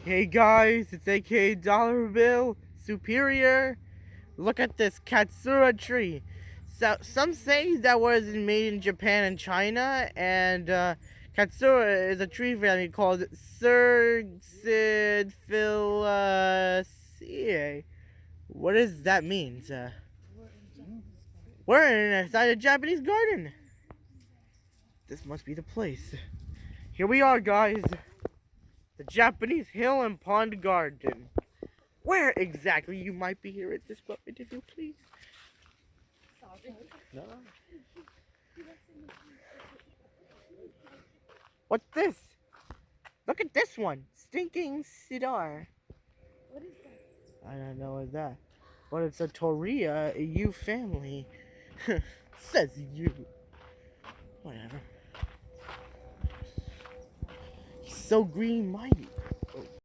Hey guys, it's A.K.A. Dollar Bill Superior. Look at this Katsura tree. So some say that was made in Japan and China, and Katsura is a tree family called Cercidophyllaceae. What does that mean? We're inside a Japanese garden. This must be the place. Here we are, guys. The Japanese Hill and Pond Garden. Where exactly you might be here at this moment, if you please. No. What's this? Look at this one. Stinking cedar. What is that? I don't know what that. But it's a Torreya, a U family. Says you. Whatever. He's so green-minded.